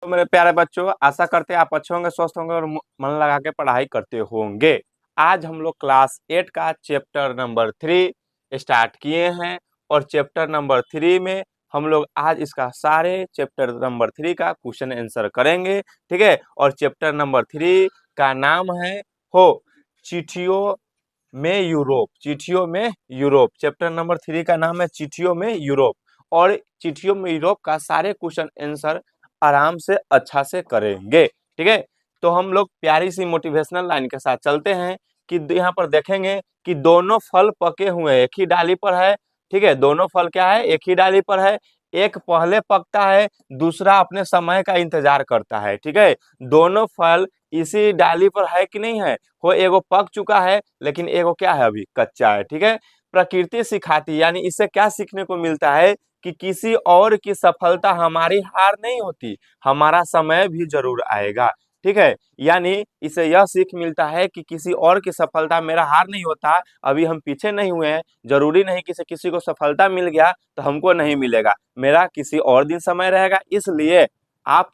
तो मेरे प्यारे बच्चों, आशा करते हैं आप अच्छे होंगे, स्वस्थ होंगे और मन लगा के पढ़ाई करते होंगे। आज हम लोग क्लास 8 का चैप्टर नंबर 3 स्टार्ट किए हैं और चैप्टर नंबर 3 में हम लोग आज इसका सारे चैप्टर नंबर 3 का क्वेश्चन आंसर करेंगे, ठीक है। और चैप्टर नंबर 3 का नाम है चिट्ठियों में यूरोप। चिट्ठियों में यूरोप, चैप्टर नंबर 3 का नाम है चिट्ठियों में यूरोप। और चिट्ठियों में यूरोप का सारे क्वेश्चन आंसर आराम से अच्छा से करेंगे, ठीक है। तो हम लोग प्यारी सी मोटिवेशनल लाइन के साथ चलते हैं कि यहाँ पर देखेंगे कि दोनों फल पके हुए एक ही डाली पर है, ठीक है। दोनों फल क्या है, एक ही डाली पर है। एक पहले पकता है, दूसरा अपने समय का इंतजार करता है, ठीक है। दोनों फल इसी डाली पर है कि नहीं है, वो एगो पक चुका है लेकिन एगो क्या है, अभी कच्चा है, ठीक है। प्रकृति सिखाती, यानी इससे क्या सीखने को मिलता है कि किसी और की सफलता हमारी हार नहीं होती, हमारा समय भी जरूर आएगा, ठीक है। यानी इसे यह सीख मिलता है कि किसी और की सफलता मेरा हार नहीं होता, अभी हम पीछे नहीं हुए हैं। जरूरी नहीं कि किसी को सफलता मिल गया तो हमको नहीं मिलेगा, मेरा किसी और दिन समय रहेगा। इसलिए आप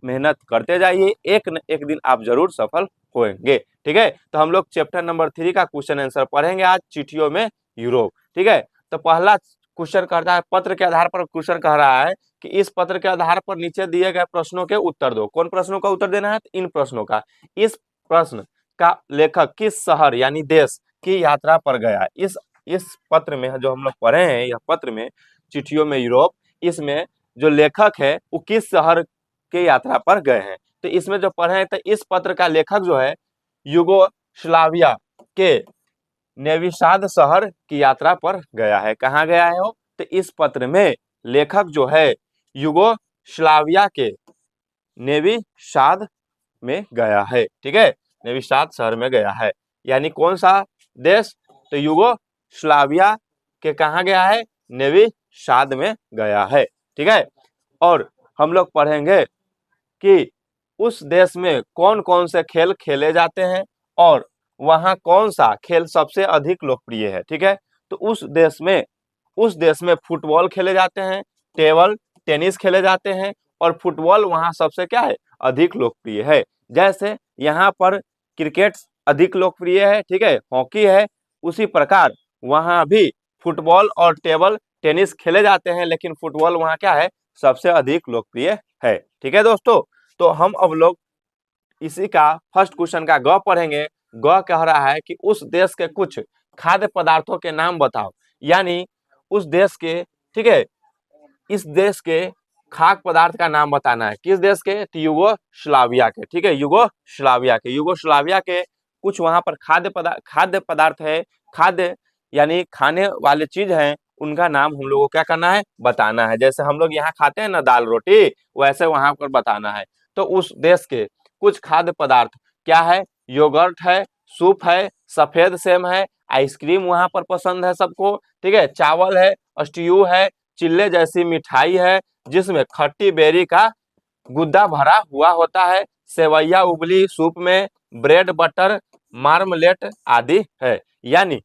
मेहनत करते जाइए, एक न एक दिन आप जरूर सफल होंगे, ठीक है। तो हम लोग चैप्टर नंबर 3 का क्वेश्चन आंसर पढ़ेंगे आज, चिट्ठियों में यूरोप, ठीक है। तो पहला क्वेश्चन कहता है, पत्र के आधार पर क्वेश्चन कह रहा है कि इस पत्र के आधार पर नीचे दिए गए प्रश्नों के उत्तर दो। कौन प्रश्नों का उत्तर देना है, तो इन प्रश्नों का। इस प्रश्न का लेखक किस शहर यानी देश की यात्रा पर गया। इस पत्र में जो हम लोग पढ़े हैं, यह पत्र में चिट्ठियों में यूरोप, इसमें जो लेखक है वो किस शहर के यात्रा पर गए हैं। तो इसमें जो पढ़े हैं, तो इस पत्र का लेखक जो है युगोस्लाविया के नेविसाद शहर की यात्रा पर गया है। कहाँ गया है वो, तो इस पत्र में लेखक जो है युगोस्लाविया के नेविसाद में गया है, ठीक है। नेविसाद शहर में गया है, यानी कौन सा देश, तो युगोस्लाविया के कहाँ गया है, नेविसाद में गया है, ठीक है। और हम लोग पढ़ेंगे कि उस देश में कौन कौन से खेल खेले जाते हैं और वहां कौन सा खेल सबसे अधिक लोकप्रिय है, ठीक है। तो उस देश में फुटबॉल खेले जाते हैं, टेबल टेनिस खेले जाते हैं और फुटबॉल वहां सबसे क्या है, अधिक लोकप्रिय है। जैसे यहाँ पर क्रिकेट अधिक लोकप्रिय है, ठीक है, हॉकी है, उसी प्रकार वहां भी फुटबॉल और टेबल टेनिस खेले जाते हैं, लेकिन फुटबॉल वहां क्या है, सबसे अधिक लोकप्रिय है, ठीक है दोस्तों। तो हम अब लोग इसी का फर्स्ट क्वेश्चन का ग पढ़ेंगे। ग कह रहा है कि उस देश के कुछ खाद्य पदार्थों के नाम बताओ, यानी उस देश के, ठीक है, इस देश के खाद्य पदार्थ का नाम बताना है। किस देश के, तो युगोस्लाविया के, ठीक है, युगोस्लाविया के कुछ वहां पर खाद्य पदार्थ है, खाद्य यानी खाने वाले चीज है, उनका नाम हम लोगों को क्या करना है, बताना है। जैसे हम लोग यहाँ खाते हैं ना दाल रोटी, वैसे वहां पर बताना है। तो उस देश के कुछ खाद्य पदार्थ क्या है, योगर्ट है, सूप है, सफेद सेम है, आइसक्रीम वहां पर पसंद है सबको, ठीक है, चावल है, स्ट्यू है, चिल्ले जैसी मिठाई है जिसमें खट्टी बेरी का गुद्दा भरा हुआ होता है, सेवैया उबली सूप में, ब्रेड बटर मार्मलेट आदि है। यानी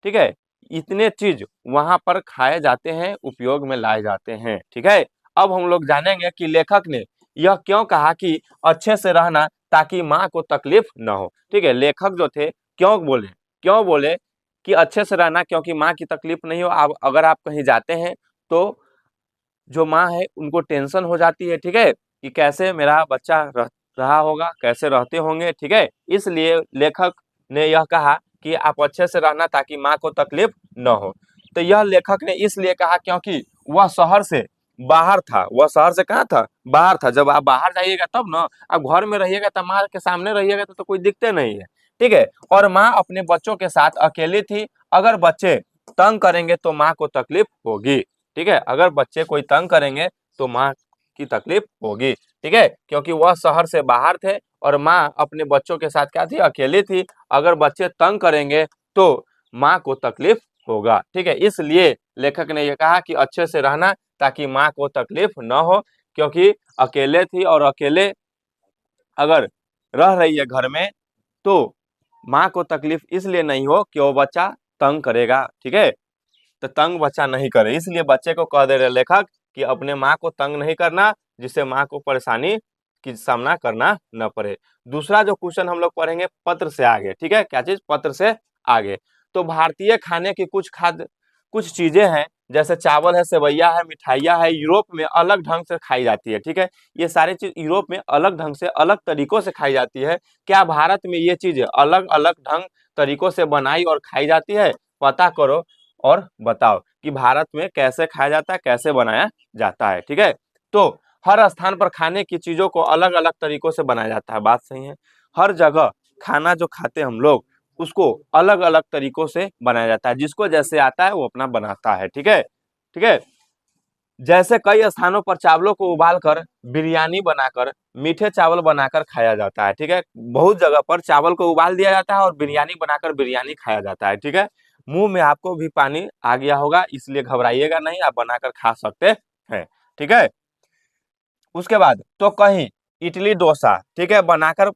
ठीक है, इतने चीज वहां पर खाए जाते हैं, उपयोग में लाए जाते हैं, ठीक है। अब हम लोग जानेंगे कि लेखक ने यह क्यों कहा कि अच्छे से रहना ताकि माँ को तकलीफ न हो, ठीक है। लेखक जो थे क्यों बोले कि अच्छे से रहना, क्योंकि माँ की तकलीफ नहीं हो। आप अगर आप कहीं जाते हैं तो जो माँ है उनको टेंशन हो जाती है, ठीक है, कि कैसे मेरा बच्चा रहा होगा, कैसे रहते होंगे, ठीक है। इसलिए लेखक ने यह कहा कि आप अच्छे से रहना ताकि माँ को तकलीफ न हो। तो यह लेखक ने इसलिए कहा क्योंकि वह शहर से बाहर था। वह शहर से कहाँ था, बाहर था। जब आप बाहर जाइएगा तब ना, आप घर में रहिएगा तो माँ के सामने रहिएगा तो कोई दिखते नहीं है, ठीक है। और माँ अपने बच्चों के साथ अकेली थी। अगर बच्चे तंग करेंगे तो माँ को तकलीफ होगी, ठीक है। अगर बच्चे कोई तंग करेंगे तो माँ की तकलीफ होगी, ठीक है, क्योंकि वह शहर से बाहर थे और माँ अपने बच्चों के साथ क्या थी, अकेली थी। अगर बच्चे तंग करेंगे तो माँ को तकलीफ होगा, ठीक है। इसलिए लेखक ने यह कहा कि अच्छे से रहना ताकि माँ को तकलीफ न हो, क्योंकि अकेले थी और अकेले अगर रह रही है घर में तो माँ को तकलीफ इसलिए नहीं हो कि वो बच्चा तंग करेगा, ठीक है। तो तंग बच्चा नहीं करे, इसलिए बच्चे को कह दे रहे लेखक कि अपने माँ को तंग नहीं करना, जिससे माँ को परेशानी की सामना करना न पड़े। दूसरा जो क्वेश्चन हम लोग पढ़ेंगे पत्र से आगे, ठीक है, क्या चीज, पत्र से आगे। तो भारतीय खाने की कुछ चीजें हैं, जैसे चावल है, सेवैया है, मिठाइयाँ है, यूरोप में अलग ढंग से खाई जाती है, ठीक है। ये सारी चीज यूरोप में अलग ढंग से, अलग तरीकों से खाई जाती है। क्या भारत में ये चीजें अलग अलग ढंग तरीकों से बनाई और खाई जाती है? पता करो और बताओ कि भारत में कैसे खाया जाता है, कैसे बनाया जाता है, ठीक है। तो हर स्थान पर खाने की चीजों को अलग अलग तरीकों से बनाया जाता है, बात सही है। हर जगह खाना जो खाते हैं हम लोग, उसको अलग अलग तरीकों से बनाया जाता है, जिसको जैसे आता है वो अपना बनाता है, ठीक है, ठीक है। जैसे कई स्थानों पर चावलों को उबालकर बिरयानी बनाकर, मीठे चावल बनाकर खाया जाता है, ठीक है। बहुत जगह पर चावल को उबाल दिया जाता है और बिरयानी बनाकर बिरयानी खाया जाता है, ठीक है। मुंह में आपको भी पानी आ गया होगा, इसलिए घबराइएगा नहीं, आप बनाकर खा सकते हैं, ठीक है। उसके बाद तो कहीं इडली डोसा, ठीक है, बनाकर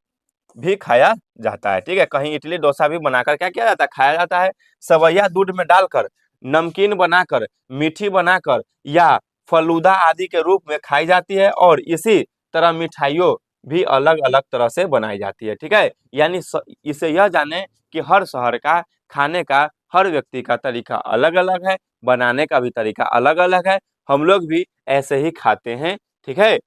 भी खाया जाता है, ठीक है। कहीं इडली डोसा भी बनाकर क्या किया जाता है, खाया जाता है। सवैया दूध में डालकर, नमकीन बनाकर, मीठी बनाकर या फलूदा आदि के रूप में खाई जाती है, और इसी तरह मिठाइयों भी अलग अलग तरह से बनाई जाती है, ठीक है। यानी इसे यह जाने कि हर शहर का खाने का, हर व्यक्ति का तरीका अलग अलग है, बनाने का भी तरीका अलग अलग है। हम लोग भी ऐसे ही खाते हैं, ठीक है।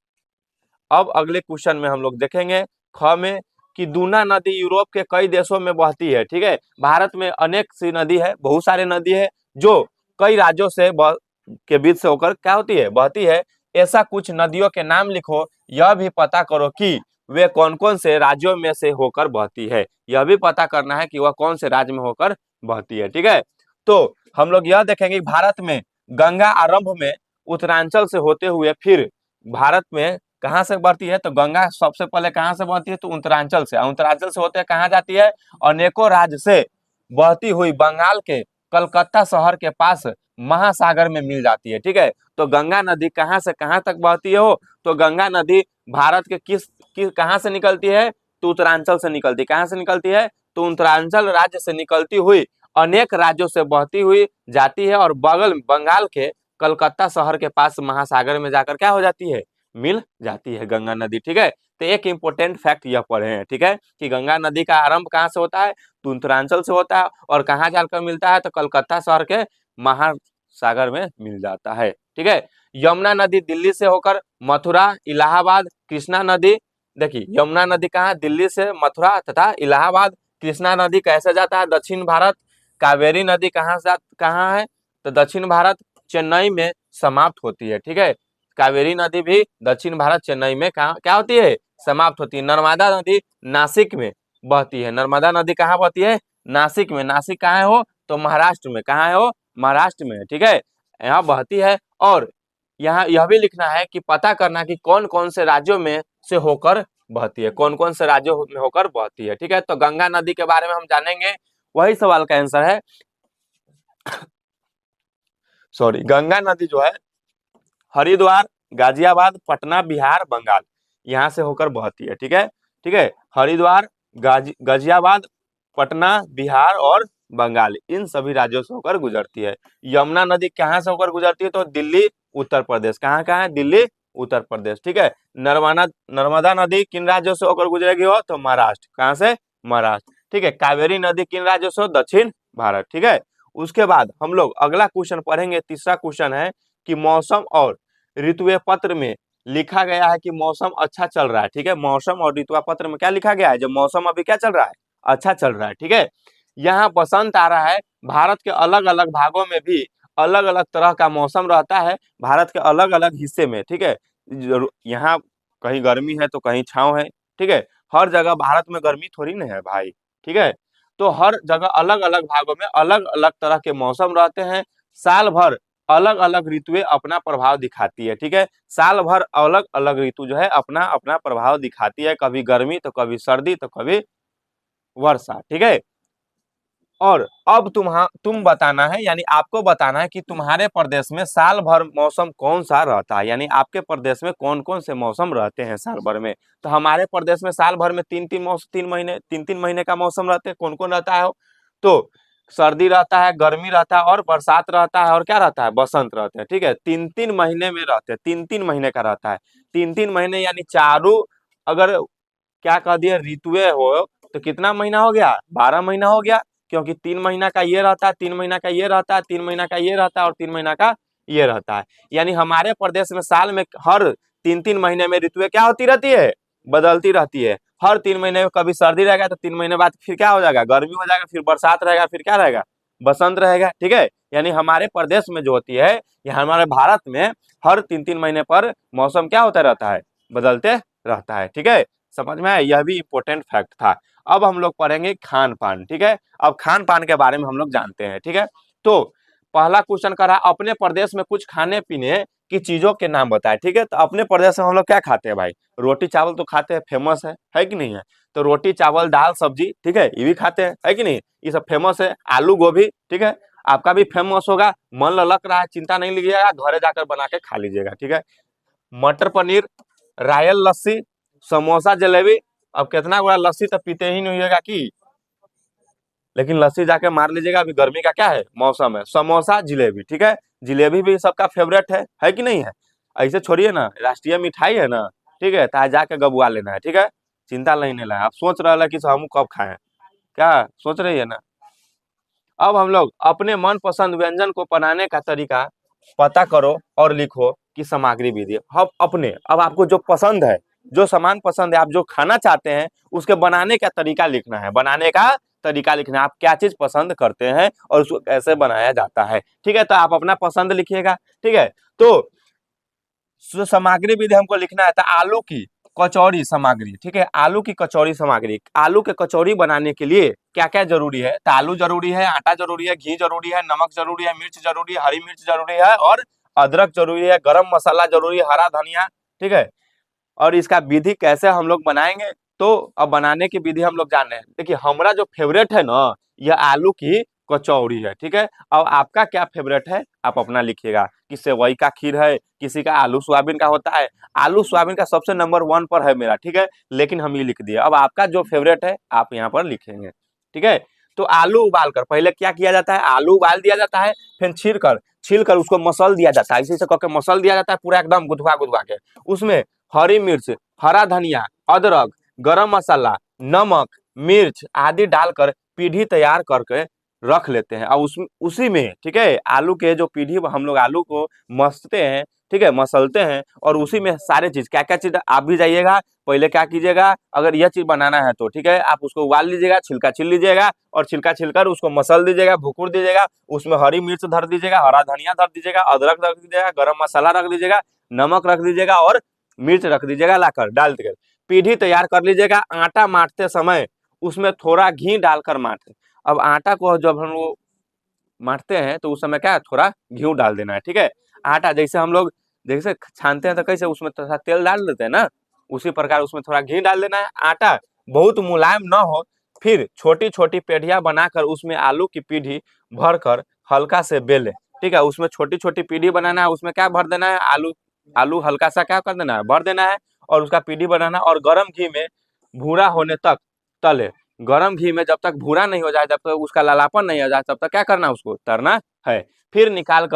अब अगले क्वेश्चन में हम लोग देखेंगे ख में कि दूना नदी यूरोप के कई देशों में बहती है, ठीक है। भारत में अनेक सी नदी है, बहुत सारे नदी है जो कई राज्यों से के बीच से होकर क्या होती है, बहती है। ऐसा कुछ नदियों के नाम लिखो, यह भी पता करो कि वे कौन कौन से राज्यों में से होकर बहती है। यह भी पता करना है कि वह कौन से राज्य में होकर बहती है, ठीक है। तो हम लोग यह देखेंगे कि भारत में गंगा आरंभ में उत्तरांचल से होते हुए फिर भारत में कहाँ से बहती है, तो गंगा सबसे पहले कहाँ से बहती है, तो उत्तरांचल से। उत्तरांचल से होते कहाँ जाती है, अनेकों राज्य से बहती हुई बंगाल के कलकत्ता शहर के पास महासागर में मिल जाती है, ठीक है। तो गंगा नदी कहाँ से कहाँ तक बहती है हो, तो गंगा नदी भारत के कहाँ से निकलती है, तो उत्तरांचल से निकलती है। कहाँ से निकलती है, तो उत्तरांचल राज्य से निकलती हुई अनेक राज्यों से बहती हुई जाती है और बगल बंगाल के कलकत्ता शहर के पास महासागर में जाकर क्या हो जाती है, मिल जाती है गंगा नदी, ठीक है। तो एक इंपॉर्टेंट फैक्ट यह पढ़े हैं, ठीक है, कि गंगा नदी का आरंभ कहाँ से होता है, तो उत्तरांचल से होता है, और कहाँ जाकर मिलता है, तो कलकत्ता शहर के महासागर में मिल जाता है, ठीक है। यमुना नदी दिल्ली से होकर मथुरा, इलाहाबाद, कृष्णा नदी, देखिए यमुना नदी कहाँ, दिल्ली से मथुरा तथा इलाहाबाद। कृष्णा नदी कैसे जाता है, दक्षिण भारत। कावेरी नदी कहाँ है, तो दक्षिण भारत, चेन्नई में समाप्त होती है, ठीक है। कावेरी नदी भी दक्षिण भारत, चेन्नई में कहाँ क्या होती है, समाप्त होती है। नर्मदा नदी नासिक में बहती है। नर्मदा नदी कहाँ बहती है, नासिक में। नासिक कहाँ है हो, तो महाराष्ट्र में। कहाँ है हो, महाराष्ट्र में, ठीक है, यहाँ बहती है। और यहाँ यह भी लिखना है कि पता करना कि कौन कौन से राज्यों में से होकर बहती है, कौन कौन से राज्यों में होकर बहती है, ठीक है। तो गंगा नदी के बारे में हम जानेंगे, वही सवाल का आंसर है सॉरी, गंगा नदी जो है हरिद्वार, गाजियाबाद, पटना, बिहार, बंगाल, यहाँ से होकर बहती है, ठीक है, ठीक है। हरिद्वार, गाजियाबाद, पटना, बिहार और बंगाल, इन सभी राज्यों से होकर गुजरती है। यमुना नदी कहाँ से होकर गुजरती है, तो दिल्ली, उत्तर प्रदेश। कहाँ कहाँ है, दिल्ली, उत्तर प्रदेश, ठीक है। नर्मदा नदी किन राज्यों से होकर गुजरेगी हो, तो महाराष्ट्र। कहाँ से, महाराष्ट्र, ठीक है। कावेरी नदी किन राज्यों से, दक्षिण भारत, ठीक है। उसके बाद हम लोग अगला क्वेश्चन पढ़ेंगे। तीसरा क्वेश्चन है कि मौसम और ऋतुए पत्र में लिखा गया है कि मौसम अच्छा चल रहा है, ठीक है। मौसम और ऋतुआ पत्र में क्या लिखा गया है, जब मौसम अभी क्या चल रहा है, अच्छा चल रहा है, ठीक है। यहाँ बसंत आ रहा है। भारत के अलग अलग भागों में भी अलग अलग तरह का मौसम रहता है, भारत के अलग अलग हिस्से में, ठीक है। यहाँ कहीं गर्मी है तो कहीं छांव है, ठीक है। हर जगह भारत में गर्मी थोड़ी ना है भाई, ठीक है। तो हर जगह अलग अलग भागों में अलग अलग तरह के मौसम रहते हैं। साल भर अलग अलग ऋतुएं अपना प्रभाव दिखाती है, ठीक है। साल भर अलग अलग ऋतु जो है अपना अपना प्रभाव दिखाती है, कभी गर्मी तो कभी सर्दी तो कभी वर्षा, ठीक है। और अब तुम बताना है, यानी आपको बताना है कि तुम्हारे प्रदेश में साल भर मौसम कौन सा रहता है, यानी आपके प्रदेश में कौन कौन से मौसम रहते हैं साल भर में। तो हमारे प्रदेश में साल भर में तीन तीन महीने का मौसम रहते हैं। कौन कौन रहता है, तो सर्दी रहता है, गर्मी रहता है और बरसात रहता है और क्या रहता है, बसंत रहते हैं। ठीक है, 3-3 महीने में रहते हैं, 3-3 महीने का रहता है। 3-3 महीने यानी चारों, अगर क्या कह दिए ऋतुएं हो, तो कितना महीना हो गया, 12 महीना हो गया। क्योंकि 3 महीना का ये रहता है, 3 महीना का ये रहता है, 3 महीना का ये रहता है और 3 महीना का ये रहता है। यानी हमारे प्रदेश में साल में हर 3-3 महीने में ऋतुएं क्या होती रहती है, बदलती रहती है। हर 3 महीने में कभी सर्दी रहेगा तो 3 महीने बाद फिर क्या हो जाएगा, गर्मी हो जाएगा, फिर बरसात रहेगा, फिर क्या रहेगा, बसंत रहेगा। ठीक है, यानी हमारे प्रदेश में जो होती है, ये हमारे भारत में हर 3-3 महीने पर मौसम क्या होता रहता है, बदलते रहता है। ठीक है, समझ में आया, यह भी इम्पोर्टेंट फैक्ट था। अब हम लोग पढ़ेंगे खान पान। ठीक है, अब खान पान के बारे में हम लोग जानते हैं। ठीक है, तो पहला क्वेश्चन कर रहा है, अपने प्रदेश में कुछ खाने पीने की चीजों के नाम बताए। ठीक है, तो अपने प्रदेश में हम लोग क्या खाते हैं भाई, रोटी चावल तो खाते हैं, फेमस है कि नहीं है। तो रोटी चावल दाल सब्जी, ठीक है, ये भी खाते हैं, है कि नहीं, ये सब फेमस है। आलू गोभी, ठीक है, आपका भी फेमस होगा। मन ललक रहा है, चिंता नहीं लीजिएगा, घरे जाकर बना के खा लीजिएगा। ठीक है, मटर पनीर, रायल लस्सी, समोसा जलेबी। अब कितना बड़ा लस्सी तो पीते ही नहीं होगा कि, लेकिन लस्सी जाके मार लीजिएगा, अभी गर्मी का क्या है, मौसम है। समोसा जिलेबी, ठीक है, जिलेबी भी सबका फेवरेट है कि नहीं है। ऐसे छोड़िए ना, राष्ट्रीय मिठाई है ना। ठीक है, तो जाके गबुआ लेना है। ठीक है, चिंता नहीं लेना है। आप सोच रहे हैं कि हम कब खाएं, क्या सोच रही है ना। अब हम लोग अपने मनपसंद व्यंजन को बनाने का तरीका पता करो और लिखो कि सामग्री विधि। अब अपने, अब आपको जो पसंद है, जो सामान पसंद है, आप जो खाना चाहते हैं, उसके बनाने का तरीका लिखना है। बनाने का तरीका लिखना है, आप क्या चीज पसंद करते हैं और उसको कैसे बनाया जाता है। ठीक है, तो आप अपना पसंद लिखिएगा। ठीक है, तो सामग्री विधि हमको लिखना है, तो आलू की कचौड़ी सामग्री। ठीक है, आलू की कचौड़ी सामग्री, आलू के कचौड़ी बनाने के लिए क्या क्या जरूरी है, तो आलू जरूरी है, आटा जरूरी है, घी जरूरी है, नमक जरूरी है, मिर्च जरूरी है, हरी मिर्च जरूरी है और अदरक जरूरी है, गरम मसाला जरूरी है, हरा धनिया। ठीक है, और इसका विधि कैसे हम लोग बनाएंगे, तो अब बनाने की विधि हम लोग जान रहे हैं। देखिए, हमारा जो फेवरेट है ना, यह आलू की कचौड़ी है। ठीक है, अब आपका क्या फेवरेट है, आप अपना लिखिएगा। कि सेवई का खीर है, किसी का आलू सोयाबीन का होता है। आलू सोयाबीन का सबसे नंबर 1 पर है मेरा। ठीक है, लेकिन हम ये लिख दिए। अब आपका जो फेवरेट है आप यहाँ पर लिखेंगे। ठीक है, तो आलू उबाल कर पहले क्या किया जाता है, आलू उबाल दिया जाता है, फिर छील कर उसको मसल दिया जाता है, इसी से करके मसल दिया जाता है पूरा एकदम गुदवा गुदवा के। उसमें हरी मिर्च, हरा धनिया, अदरक, गरम मसाला, नमक, मिर्च आदि डालकर पीढ़ी तैयार करके रख लेते हैं। और उसी में, ठीक है, आलू के जो पीढ़ी, हम लोग आलू को मसते हैं, ठीक है, मसलते हैं, और उसी में सारे चीज, क्या क्या चीज आप भी जाइएगा। पहले क्या कीजिएगा, अगर यह चीज बनाना है तो ठीक है, आप उसको उबाल लीजिएगा, छिलका छिल लीजिएगा और छिलका छिलकर उसको मसल दीजिएगा, भुकुर दीजिएगा। उसमें हरी मिर्च धर दीजिएगा, हरा धनिया धर दीजिएगा, अदरक रख दीजिएगा, गरम मसाला रख दीजिएगा, नमक रख दीजिएगा और मिर्च रख दीजिएगा, लाकर डाल दीजिएगा। पीढ़ी तैयार कर लीजिएगा। आटा मारते समय उसमें थोड़ा घी डालकर मारते। अब आटा को जब हम लोग मारते हैं तो उस समय क्या है, थोड़ा घी डाल देना है। ठीक है, आटा जैसे हम लोग जैसे छानते हैं तो कैसे उसमें थोड़ा तेल डाल देते हैं ना, उसी प्रकार उसमें थोड़ा घी डाल देना है। आटा बहुत मुलायम ना हो, फिर छोटी छोटी पेढ़ियां बनाकर उसमें आलू की पीढ़ी भरकर हल्का से बेले। ठीक है, उसमें छोटी छोटी पीढ़ी बनाना है, उसमें क्या भर देना है, आलू। आलू हल्का सा क्या कर देना है, भर देना है और उसका पीढ़ी बनाना, और गर्म घी में भूरा होने तक तले। गरम घी में जब तक भूरा नहीं हो जाए, जब तक उसका लालापन नहीं हो जाए, तब तक क्या करना है, उसको तरना है। फिर निकाल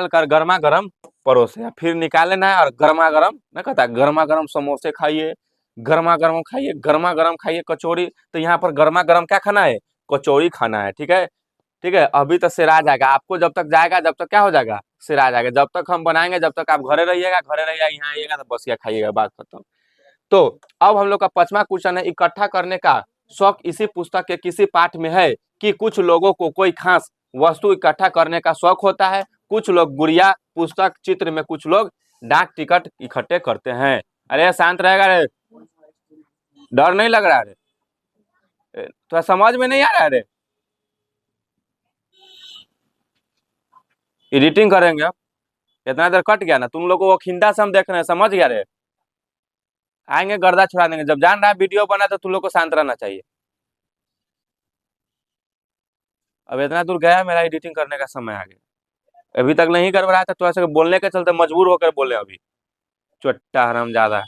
कर गर्मा गर्म परोसे, फिर निकाल लेना है और गर्मा गर्म, ना कहता गर्मा गर्म समोसे खाइए, गर्मा गर्म खाइए, गर्मा गर्म खाइए कचौड़ी। तो यहाँ पर गर्मा गर्म क्या खाना है, कचौड़ी खाना है। ठीक है, ठीक है, अभी तक सिरा जाएगा आपको, जब तक जाएगा जब तक क्या हो जाएगा, सिरा जाएगा। जब तक हम बनाएंगे, जब तक आप घरे रहिएगा, यहाँ आइएगा तो बस, या खाइएगा, बात खत्म। तो अब हम लोग का 5वां क्वेश्चन है, इकट्ठा करने का शौक इसी पुस्तक के किसी पाठ में है कि कुछ लोगों को कोई खास वस्तु इकट्ठा करने का शौक होता है, कुछ लोग गुड़िया, पुस्तक, चित्र में, कुछ लोग डाक टिकट इकट्ठे करते हैं। अरे शांत रहेगा रे, डर नहीं लग रहा है रे, तो समझ में नहीं आ रहा है रे। एडिटिंग करेंगे अब, इतना देर कट गया ना, तुम लोग को वो खिंदा से हम देख रहे हैं, समझ गया रे। आएंगे गर्दा छुड़ा देंगे, जब जान रहा है वीडियो बना तो तुम लोग को शांत रहना चाहिए। अब इतना दूर गया, मेरा एडिटिंग करने का समय आ गया, अभी तक नहीं कर रहा था, तो ऐसे बोलने के चलते मजबूर होकर बोले अभी। चोट्टा हराम ज्यादा,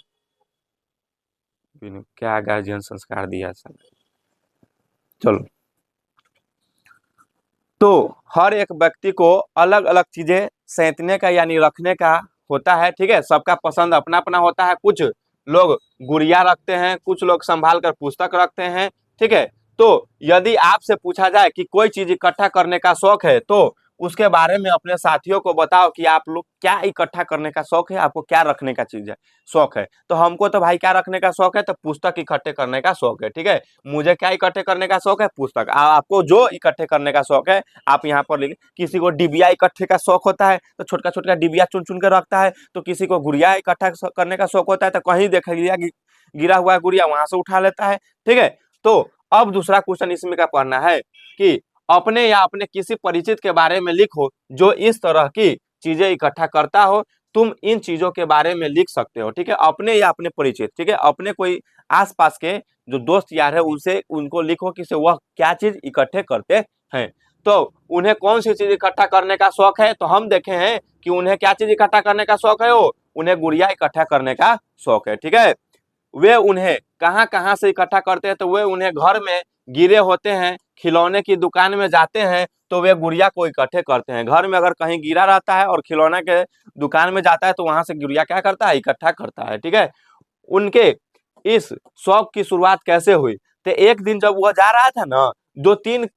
क्या गार्जियन संस्कार दिया सब। चलो, तो हर एक व्यक्ति को अलग अलग चीजें सैंतने का यानी रखने का होता है, ठीक है। सबका पसंद अपना अपना होता है। कुछ लोग गुड़िया रखते हैं, कुछ लोग संभाल कर पुस्तक रखते हैं, ठीक है। तो यदि आपसे पूछा जाए कि कोई चीज इकट्ठा करने का शौक है तो उसके बारे में अपने साथियों को बताओ कि आप लोग क्या इकट्ठा करने का शौक है, आपको क्या रखने का चीज है शौक है। तो हमको तो भाई क्या रखने का शौक है, तो पुस्तक इकट्ठे करने का शौक है, ठीक है। मुझे क्या इकट्ठे करने का शौक है, पुस्तक। आपको जो इकट्ठे करने का शौक है आप यहाँ पर लिख। किसी को डिबिया इकट्ठे का शौक होता है तो छोटका छोटका डिबिया चुन चुन कर रखता है, तो किसी को गुड़िया इकट्ठा करने का शौक होता है तो कहीं देख लिया गिरा हुआ गुड़िया वहां से उठा लेता है, ठीक है। तो अब दूसरा क्वेश्चन इसमें क्या पढ़ना है कि अपने या अपने किसी परिचित के बारे में लिखो जो इस तरह की चीजें इकट्ठा करता हो। तुम इन चीजों के बारे में लिख सकते हो, ठीक है। अपने या अपने परिचित, ठीक है। अपने कोई आसपास के जो दोस्त यार है उनसे उनको लिखो कि वह क्या चीज इकट्ठे करते हैं। तो उन्हें कौन सी चीज इकट्ठा करने का शौक है, तो हम देखे हैं कि उन्हें क्या चीज इकट्ठा करने का शौक है, वो उन्हें गुड़िया इकट्ठा करने का शौक है, ठीक है। वे उन्हें कहाँ कहाँ से इकट्ठा करते हैं, तो वे उन्हें घर में गिरे होते हैं, खिलौने की दुकान में जाते हैं तो वे गुड़िया को इकट्ठे करते हैं। घर में अगर कहीं गिरा रहता है और खिलौने के दुकान में जाता है तो वहां से गुड़िया क्या करता है, इकट्ठा करता है, ठीक है। उनके इस शौक की शुरुआत कैसे हुई, तो एक दिन जब वह जा रहा था ना, दो तीन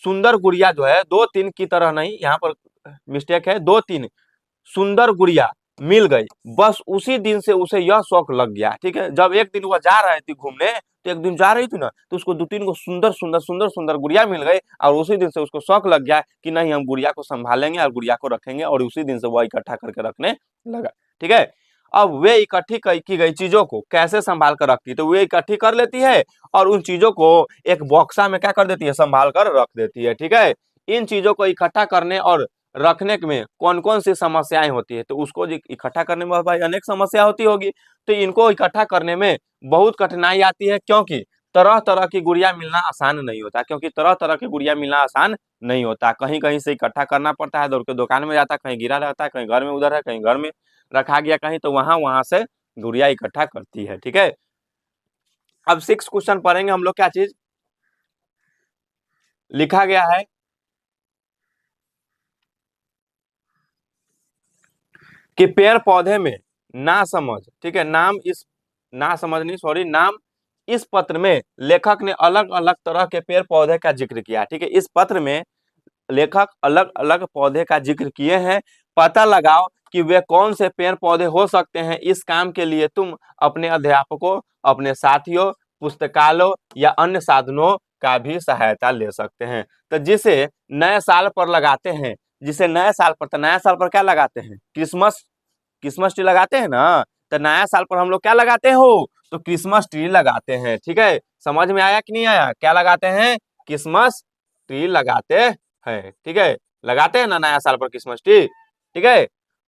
सुंदर गुड़िया जो है, दो तीन की तरह नहीं, यहाँ पर मिस्टेक है, दो तीन सुंदर गुड़िया मिल गई। बस उसी दिन से उसे यह शौक लग गया, ठीक है। जब एक दिन वह जा रही थी घूमने, तो एक दिन जा रही थी ना, तो उसको दो तीन को सुंदर सुंदर सुंदर सुंदर गुड़िया मिल गई और उसी दिन से उसको शौक लग गया कि नहीं हम गुड़िया को संभालेंगे और गुड़िया को रखेंगे, और उसी दिन से वह इकट्ठा करके रखने लगा, ठीक है। अब वे इकट्ठी की गई चीजों को कैसे संभाल कर रखती, तो वे इकट्ठी कर लेती है और उन चीजों को एक बॉक्सा में क्या कर देती है, संभाल कर रख देती है, ठीक है। इन चीजों को इकट्ठा करने और रखने में कौन कौन सी समस्याएं होती है, तो उसको इकट्ठा करने में भाई अनेक समस्या होती होगी। तो इनको इकट्ठा करने में बहुत कठिनाई आती है, क्योंकि तरह तरह की गुड़िया मिलना आसान नहीं होता, क्योंकि तरह तरह की गुड़िया मिलना आसान नहीं होता। कहीं कहीं से इकट्ठा करना पड़ता है, दौड़ के दुकान में जाता है, कहीं गिरा रहता है, कहीं घर में उधर है, कहीं घर में रखा गया कहीं, तो वहां से गुड़िया इकट्ठा करती है, ठीक है। अब 6 क्वेश्चन पढ़ेंगे हम लोग। क्या चीज लिखा गया है कि पेड़ पौधे में ना समझ, ठीक है, नाम इस पत्र में लेखक ने अलग अलग तरह के पेड़ पौधे का जिक्र किया, ठीक है। इस पत्र में लेखक अलग अलग पौधे का जिक्र किए हैं। पता लगाओ कि वे कौन से पेड़ पौधे हो सकते हैं। इस काम के लिए तुम अपने अध्यापकों, अपने साथियों, पुस्तकालयों या अन्य साधनों का भी सहायता ले सकते हैं। तो जिसे नए साल पर लगाते हैं, जिसे नए साल पर, तो नया साल पर क्या लगाते हैं, क्रिसमस क्रिसमस ट्री लगाते हैं ना। तो नया साल पर हम लोग क्या लगाते हो, तो क्रिसमस ट्री लगाते हैं, ठीक है। समझ में आया कि नहीं आया, क्या लगाते हैं, क्रिसमस ट्री लगाते हैं, ठीक है। लगाते हैं ना नया साल पर क्रिसमस ट्री, ठीक है।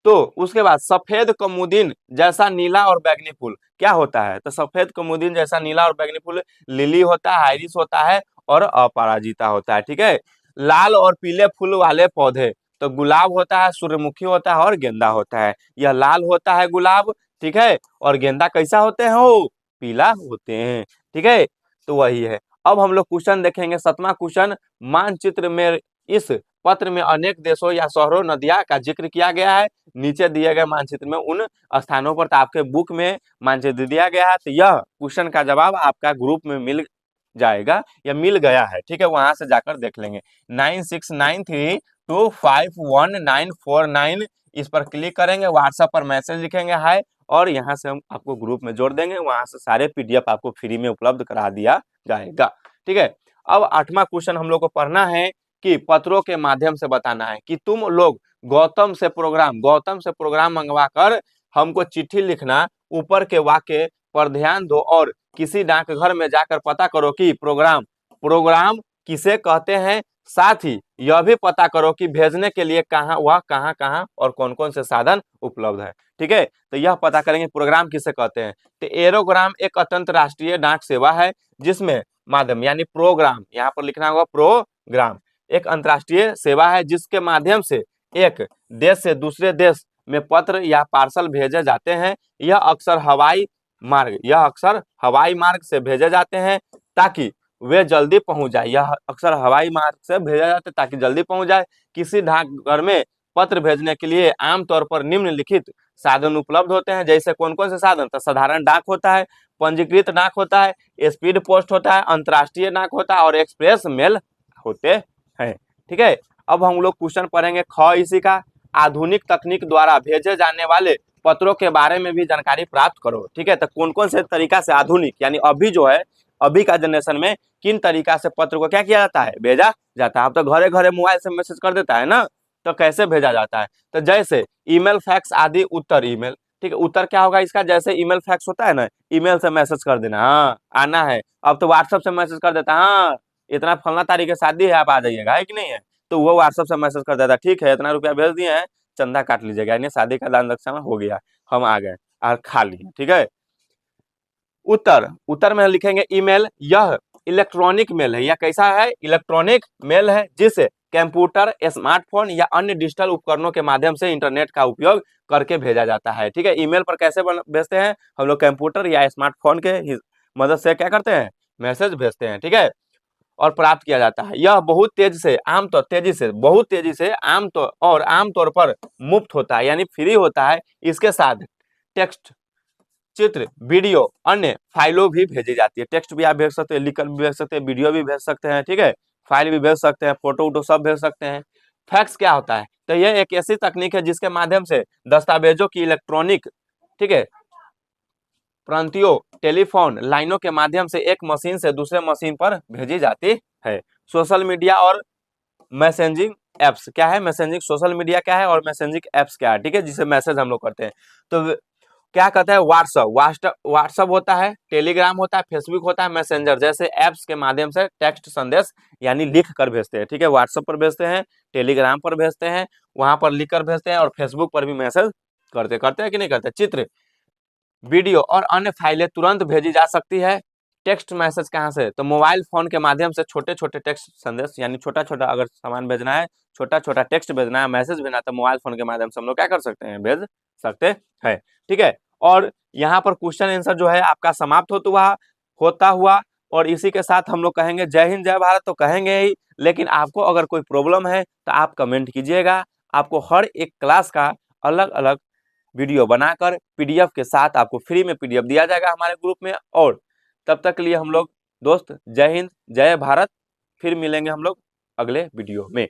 तो उसके बाद सफेद कमुदिन जैसा नीला और बैगनी फूल क्या होता है, तो सफेद कमुदिन जैसा नीला और बैगनी फूल लिली होता है, आइरिस होता है और अपराजिता होता है, ठीक है। लाल और पीले फूल वाले पौधे, तो गुलाब होता है, सूर्यमुखी होता है और गेंदा होता है। यह लाल होता है गुलाब, ठीक है, और गेंदा कैसा होते हैं, वो पीला होते हैं, ठीक है। तो वही है। अब हम लोग क्वेश्चन देखेंगे 7वां क्वेश्चन। मानचित्र में इस पत्र में अनेक देशों या शहरों, नदियां का जिक्र किया गया है। नीचे दिए गए मानचित्र में उन स्थानों पर, तो आपके बुक में मानचित्र दिया गया है, तो यह क्वेश्चन का जवाब आपका ग्रुप में मिल जाएगा या मिल गया है, ठीक है। वहां से जाकर देख लेंगे। 9693251949 इस पर क्लिक करेंगे, व्हाट्सएप पर मैसेज लिखेंगे हाय, और यहाँ से हम आपको ग्रुप में जोड़ देंगे। वहां से सारे पीडीएफ आपको फ्री में उपलब्ध करा दिया जाएगा, ठीक है। अब 8वां क्वेश्चन हम लोग को पढ़ना है कि पत्रों के माध्यम से बताना है कि तुम लोग गौतम से प्रोग्राम मंगवा कर हमको चिट्ठी लिखना। ऊपर के वाक्य पर ध्यान दो और किसी डाकघर में जाकर पता करो कि प्रोग्राम किसे कहते हैं। साथ ही यह भी पता करो कि भेजने के लिए कहाँ और कौन कौन से साधन उपलब्ध है, ठीक है। तो यह पता करेंगे प्रोग्राम किसे कहते हैं। तो एरोग्राम एक अंतरराष्ट्रीय डाक सेवा है जिसमें माध्यम यानी प्रोग्राम, यहाँ पर लिखना होगा प्रोग्राम, एक अंतरराष्ट्रीय सेवा है जिसके माध्यम से एक देश से दूसरे देश में पत्र या पार्सल भेजे जाते हैं। यह अक्सर हवाई मार्ग से भेजे जाते हैं ताकि वे जल्दी पहुंच जाए। यह अक्सर हवाई मार्ग से भेजा जाता है ताकि जल्दी पहुंच जाए। किसी डाकघर में पत्र भेजने के लिए आमतौर पर निम्नलिखित साधन उपलब्ध होते हैं। जैसे कौन कौन से साधन? तो साधारण डाक होता है, पंजीकृत डाक होता है, स्पीड पोस्ट होता है, अंतर्राष्ट्रीय डाक होता है और एक्सप्रेस मेल होते हैं। ठीक है, अब हम लोग क्वेश्चन पढ़ेंगे ख इसी का। आधुनिक तकनीक द्वारा भेजे जाने वाले पत्रों के बारे में भी जानकारी प्राप्त करो। ठीक है, तो कौन कौन से तरीका से आधुनिक यानी अभी जो है अभी का जनरेशन में किन तरीका से पत्र को क्या किया जाता है? भेजा जाता है। अब तो घरे घरे मोबाइल से मैसेज कर देता है ना, तो कैसे भेजा जाता है? तो जैसे ईमेल, फैक्स आदि। उत्तर ईमेल। ठीक है, उत्तर क्या होगा इसका? जैसे ईमेल फैक्स होता है ना, ईमेल से मैसेज कर देना, हाँ आना है। अब तो व्हाट्सएप से मैसेज कर देता, हाँ इतना फलना तारीख है शादी है, आप आ जाइएगा, है कि नहीं है? तो वो व्हाट्सएप से मैसेज कर देता, ठीक है इतना रुपया भेज दिए हैं, चंदा काट लीजिएगा, यानी शादी का दान दक्षिणा हो गया, हम आ गए और खा लिए। ठीक है, उत्तर। उत्तर में लिखेंगे ईमेल, यह इलेक्ट्रॉनिक मेल है। यह कैसा है? इलेक्ट्रॉनिक मेल है, जिसे कंप्यूटर, स्मार्टफोन या अन्य डिजिटल उपकरणों के माध्यम से इंटरनेट का उपयोग करके भेजा जाता है। ठीक है, ईमेल पर कैसे भेजते हैं हम लोग? कंप्यूटर या स्मार्टफोन के मदद से क्या करते हैं? मैसेज भेजते हैं। ठीक है, और प्राप्त किया जाता है। यह बहुत तेजी से बहुत तेजी से आमतौर पर मुफ्त होता है, यानी फ्री होता है। इसके साथ टेक्स्ट, चित्र, वीडियो, अन्य फाइलों भी भेजी जाती है। टेक्स्ट भी आप भेज सकते हैं, लिखकर भी भेज सकते हैं, वीडियो भी भेज सकते हैं। ठीक है, फाइल भी भेज सकते हैं, फोटो वोटो सब भेज सकते हैं। फैक्स क्या होता है? तो यह एक ऐसी तकनीक है जिसके माध्यम से दस्तावेजों की इलेक्ट्रॉनिक, ठीक है, प्रतियों टेलीफोन लाइनों के माध्यम से एक मशीन से दूसरे मशीन पर भेजी जाती है। सोशल मीडिया और मैसेजिंग एप्स क्या है? मैसेजिंग सोशल मीडिया क्या है और मैसेजिंग एप्स क्या है? ठीक है, जिसे मैसेज हम लोग करते हैं। तो क्या कहते हैं? व्हाट्सअप होता है, टेलीग्राम होता है, फेसबुक होता है, मैसेंजर जैसे ऐप्स के माध्यम से टेक्स्ट संदेश यानी लिख कर भेजते हैं। ठीक है, व्हाट्सअप पर भेजते हैं, टेलीग्राम पर भेजते हैं, वहां पर लिख कर भेजते हैं और फेसबुक पर भी मैसेज करते हैं कि नहीं करते? चित्र, वीडियो और अन्य फाइलें तुरंत भेजी जा सकती है। टेक्स्ट मैसेज कहाँ से? तो मोबाइल फोन के माध्यम से छोटे छोटे टेक्स्ट संदेश यानी छोटा छोटा अगर सामान भेजना है, छोटा छोटा टेक्स्ट भेजना है, मैसेज भेजना है, तो मोबाइल फोन के माध्यम से हम लोग क्या कर सकते हैं? भेज सकते हैं। ठीक है, और यहाँ पर क्वेश्चन आंसर जो है आपका समाप्त होता हुआ और इसी के साथ हम लोग कहेंगे जय हिंद जय भारत, तो कहेंगे ही, लेकिन आपको अगर कोई प्रॉब्लम है तो आप कमेंट कीजिएगा। आपको हर एक क्लास का अलग अलग वीडियो बनाकर पीडीएफ के साथ आपको फ्री में पीडीएफ दिया जाएगा हमारे ग्रुप में। और तब तक के लिए हम लोग दोस्त जय हिंद जय भारत, फिर मिलेंगे हम लोग अगले वीडियो में।